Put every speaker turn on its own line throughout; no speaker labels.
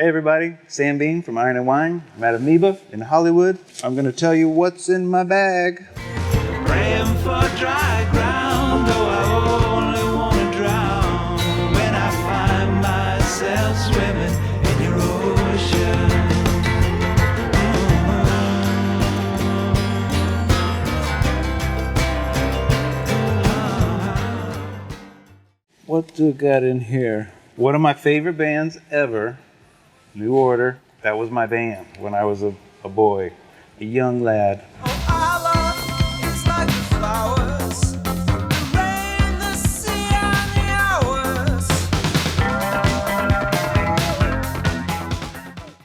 Hey everybody, Sam Bean from Iron and Wine. I'm at Amoeba in Hollywood. I'm going to tell you what's in my bag.
Praying for dry ground, though I only want to drown when I find myself swimming in your ocean.
What do I got in here? One of my favorite bands ever, New Order. That was my band when I was a boy, a young lad.
Oh, Allah is like the flowers, the rain, the sea, and the hours.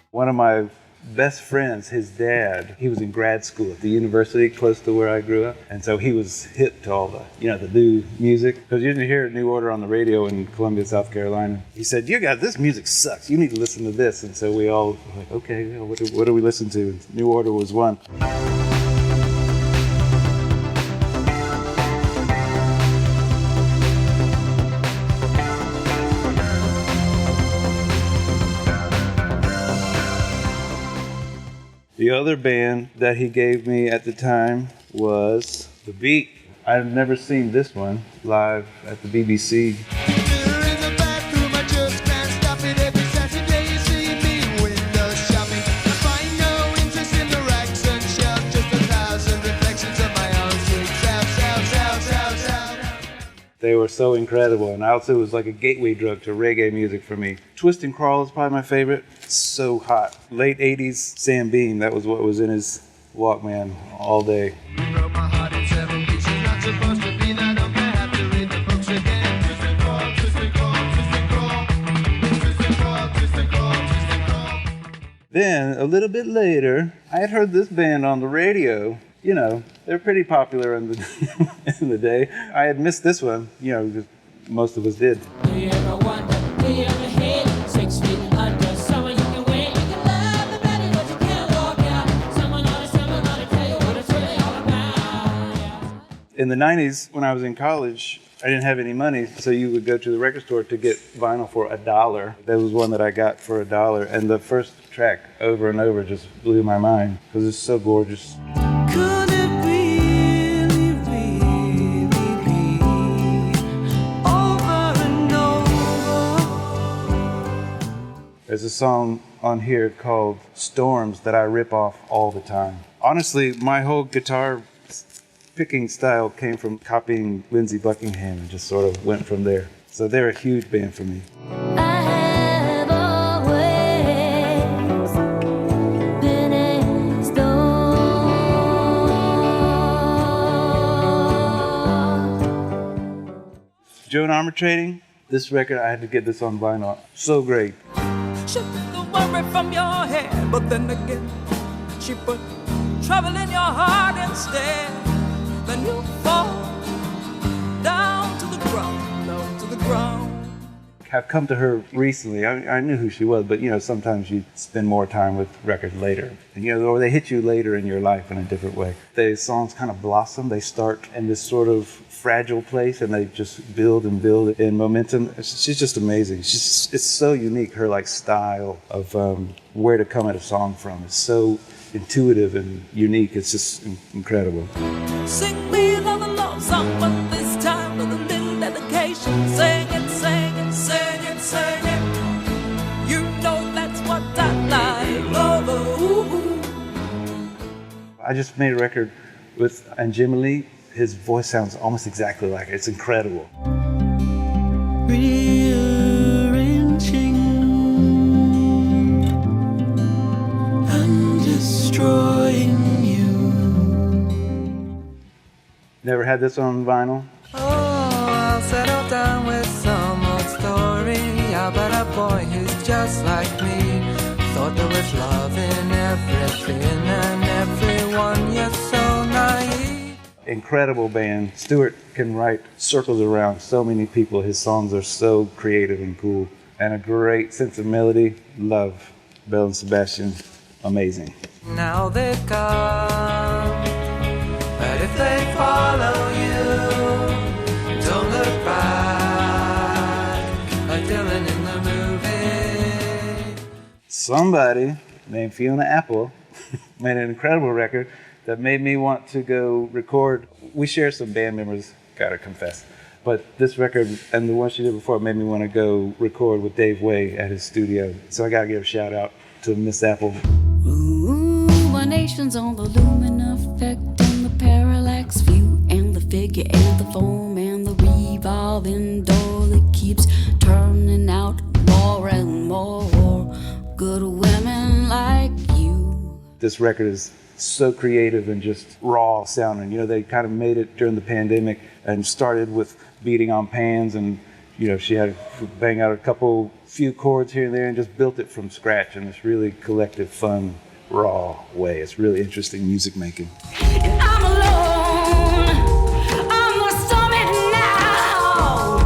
One of my best friends, his dad, he was in grad school at the university close to where I grew up. And so he was hip to all the new music. Because you didn't hear New Order on the radio in Columbia, South Carolina. He said, this music sucks. You need to listen to this. And so we all were like, okay, what do we listen to? And New Order was one. The other band that he gave me at the time was The Beat. I've never seen this one live at the BBC. They were so incredible, and also it was like a gateway drug to reggae music for me. Twist and Crawl is probably my favorite. It's so hot. Late 80s Sam Bean, that was what was in his Walkman all day. Then, a little bit later, I had heard this band on the radio. They're pretty popular in the day. I had missed this one, because most of us did.
Do you ever wonder, do you ever hate 6 feet under someone you can wait? You can love the body, but you can't walk out. Someone ought to tell you what it's really all about.
In the 90s, when I was in college, I didn't have any money, so you would go to the record store to get vinyl for $1. There was one that I got for $1, and the first track, Over and Over, just blew my mind, because it's so gorgeous.
Could it really, really be over and over?
There's a song on here called Storms that I rip off all the time. Honestly, my whole guitar picking style came from copying Lindsey Buckingham and just sort of went from there. So they're a huge band for me.
I have always been a storm.
Joan Armatrading, this record, I had to get this on vinyl. So great.
She took the worry from your head, but then again, she put trouble in your heart instead. Then you fall down to the ground, down to the ground.
I've come to her recently. I knew who she was, but sometimes you spend more time with records later. And, or they hit you later in your life in a different way. The songs kind of blossom. They start in this sort of fragile place, and they just build and build in momentum. She's just amazing. It's so unique. Her style of where to come at a song from is so intuitive and unique. It's just incredible.
Sing me another love song, but this time with a little dedication. Sing it, sing it, sing it, sing it. You know that's what I like. Oh,
I just made a record with Jimmy. His voice sounds almost exactly like it. It's incredible.
Rearranging and destroying you.
Never had this on vinyl?
Oh, I'll settle down with some old story about a boy who's just like me. Thought there was love in everything and everyone, yet so naive.
Incredible band. Stewart can write circles around so many people. His songs are so creative and cool. And a great sense of melody. Love Belle and Sebastian. Amazing.
Now they've come, but if they follow you, don't look back, like Dylan in the movie.
somebody named Fiona Apple made an incredible record that made me want to go record. We share some band members, gotta confess. But this record and the one she did before made me want to go record with Dave Way at his studio. So I gotta give a shout out to Miss Apple.
Ruminations on the lumen effect and the parallax view and the figure and the foam and the revolving door that keeps turning out more and more good women like you.
This record is so creative and just raw sounding. You know, they kind of made it during the pandemic and started with beating on pans, and you know, she had to bang out a few chords here and there and just built it from scratch in this really collective, fun, raw way. It's really interesting music making.
And I'm alone on the summit now,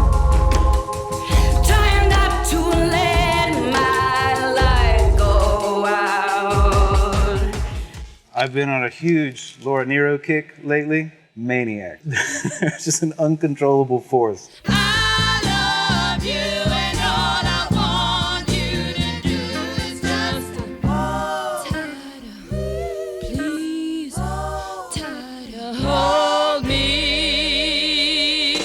trying not to let my light go out.
I've been on a huge Laura Nyro kick lately. Maniac. Just an uncontrollable force.
I love you and all I want you to do is just tighter, please, tighter, hold me,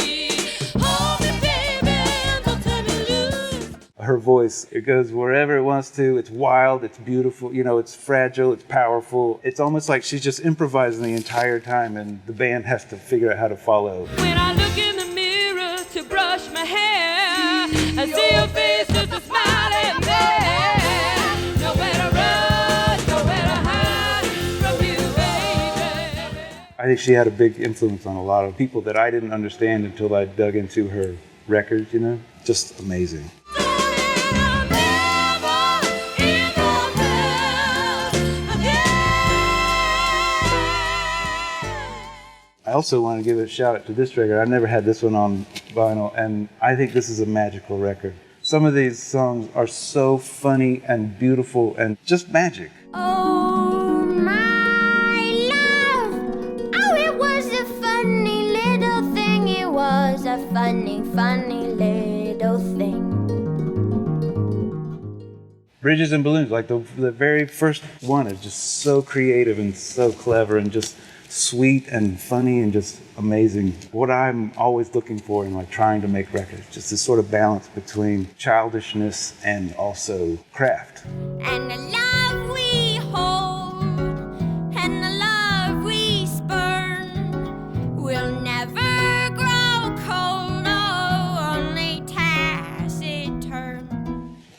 baby, and don't tell me loose.
Her voice, it goes wherever it wants to. It's wild, it's beautiful, you know, it's fragile, it's powerful. It's almost like she's just improvising the entire time and the band has to figure out how to follow.
When I look in the mirror to brush my hair, I see your face just a smile at me. Nowhere to run, nowhere to hide from you, baby.
I think she had a big influence on a lot of people that I didn't understand until I dug into her records, you know? Just amazing. I also want to give a shout out to this record. I never had this one on vinyl, and I think this is a magical record. Some of these songs are so funny and beautiful and just magic.
Oh, my love. Oh, it was a funny little thing. It was a funny, funny little thing.
Bridges and Balloons, like the very first one is just so creative and so clever and just sweet and funny and just amazing. What I'm always looking for in like trying to make records, just this sort of balance between childishness and also craft.
And the love we hold and the love we spurn will never grow cold, no, only taciturn.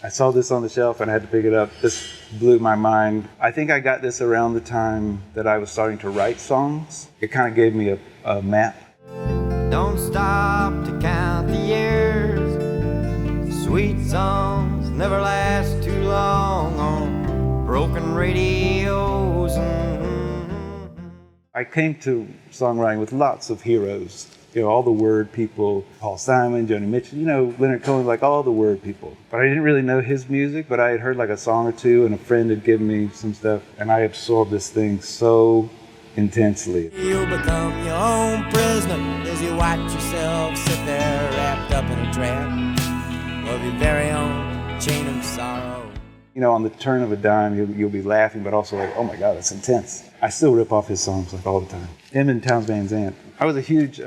I saw this on the shelf and I had to pick it up. This blew my mind. I think I got this around the time that I was starting to write songs. It kind of gave me a map.
Don't stop to count the years. Sweet songs never last too long on broken radios.
I came to songwriting with lots of heroes. You know, all the word people, Paul Simon, Joni Mitchell, you know, Leonard Cohen, like all the word people. But I didn't really know his music, but I had heard like a song or two and a friend had given me some stuff and I absorbed this thing so intensely.
You'll become your own prisoner as you watch yourself sit there wrapped up in a trap of your very own chain of sorrow.
You know, on the turn of a dime, you'll be laughing, but also like, oh my God, that's intense. I still rip off his songs like all the time. Him and Townes Van Zandt. I was a huge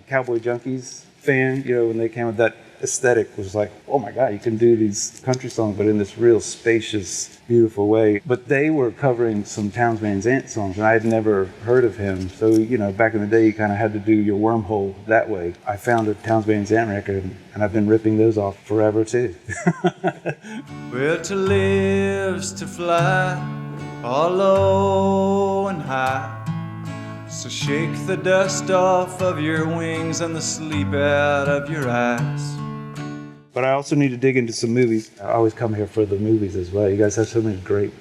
Cowboy Junkies fan, you know, when they came with that aesthetic was like, oh my God, you can do these country songs, but in this real spacious, beautiful way. But they were covering some Townes Van Zandt songs, and I had never heard of him. So, you know, back in the day, you kind of had to do your wormhole that way. I found a Townes Van Zandt record, and I've been ripping those off forever, too.
Where to live's to fly, all low and high. So shake the dust off of your wings and the sleep out of your eyes.
But I also need to dig into some movies. I always come here for the movies as well. You guys have so many great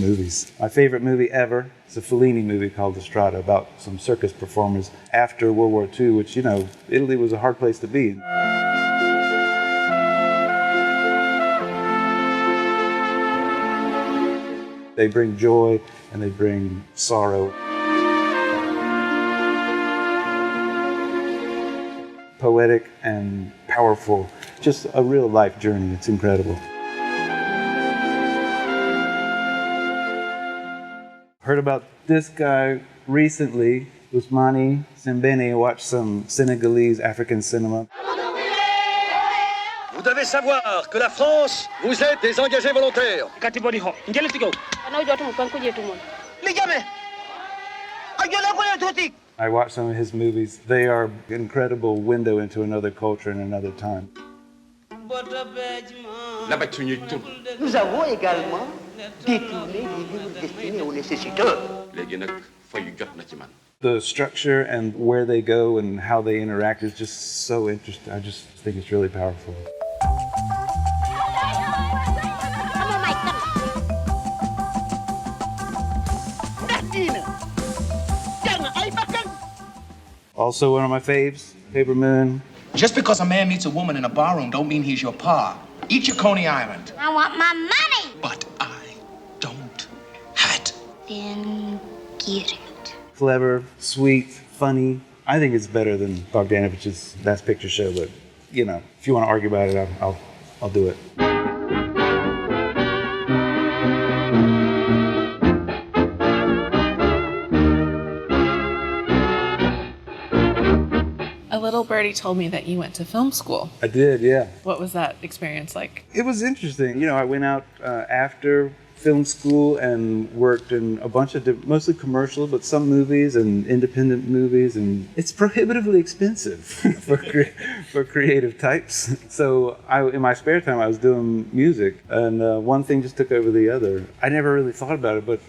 movies. My favorite movie ever is a Fellini movie called Strada about some circus performers after World War II, which, you know, Italy was a hard place to be. They bring joy and they bring sorrow. Poetic and powerful, just a real life journey. It's incredible. Heard about this guy recently, Ousmane Sembène. Watched some Senegalese African cinema.
Vous devez savoir que la France, vous êtes des engagés volontaires.
I watched some of his movies. They are an incredible window into another culture and another time.
Nous avons également détourné les livres destinés aux nécessiteurs.
The structure and where they go and how they interact is just so interesting. I just think it's really powerful. Also one of my faves, Paper Moon.
Just because a man meets a woman in a barroom don't mean he's your pa. Eat your Coney Island.
I want my money.
But I don't have it.
Then get it.
Clever, sweet, funny. I think it's better than Bogdanovich's Best Picture show, but you know, if you want to argue about it, I'll do it.
A little birdie told me that you went to film school.
I did, yeah.
What was that experience like?
It was interesting. You know, I went out after film school and worked in a bunch of mostly commercial, but some movies and independent movies, and it's prohibitively expensive for creative types. So in my spare time, I was doing music, and one thing just took over the other. I never really thought about it, but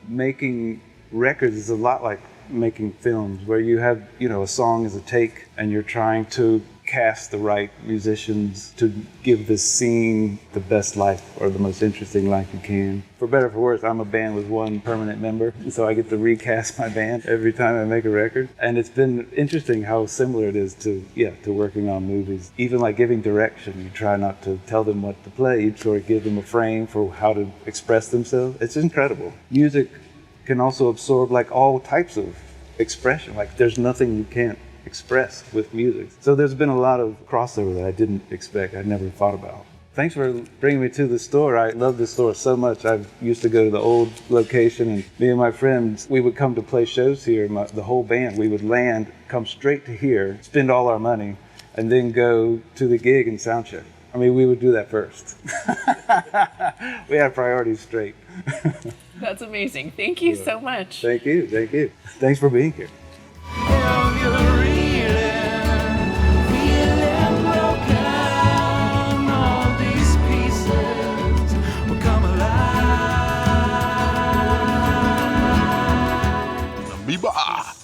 making records is a lot like making films, where you have, you know, a song is a take, and you're trying to cast the right musicians to give this scene the best life or the most interesting life you can. For better or for worse, I'm a band with one permanent member, so I get to recast my band every time I make a record. And it's been interesting how similar it is to working on movies. Even like giving direction, you try not to tell them what to play, you sort of give them a frame for how to express themselves. It's incredible. Music can also absorb like all types of expression. Like there's nothing you can't express with music. So there's been a lot of crossover that I didn't expect, I'd never thought about. Thanks for bringing me to the store. I love this store so much. I used to go to the old location, and me and my friends, we would come to play shows here, the whole band. We would land, come straight to here, spend all our money, and then go to the gig and sound check. I mean, we would do that first. We had priorities straight.
That's amazing. Thank you so much.
Thank you, thank you. Thanks for being here.
Amoeba.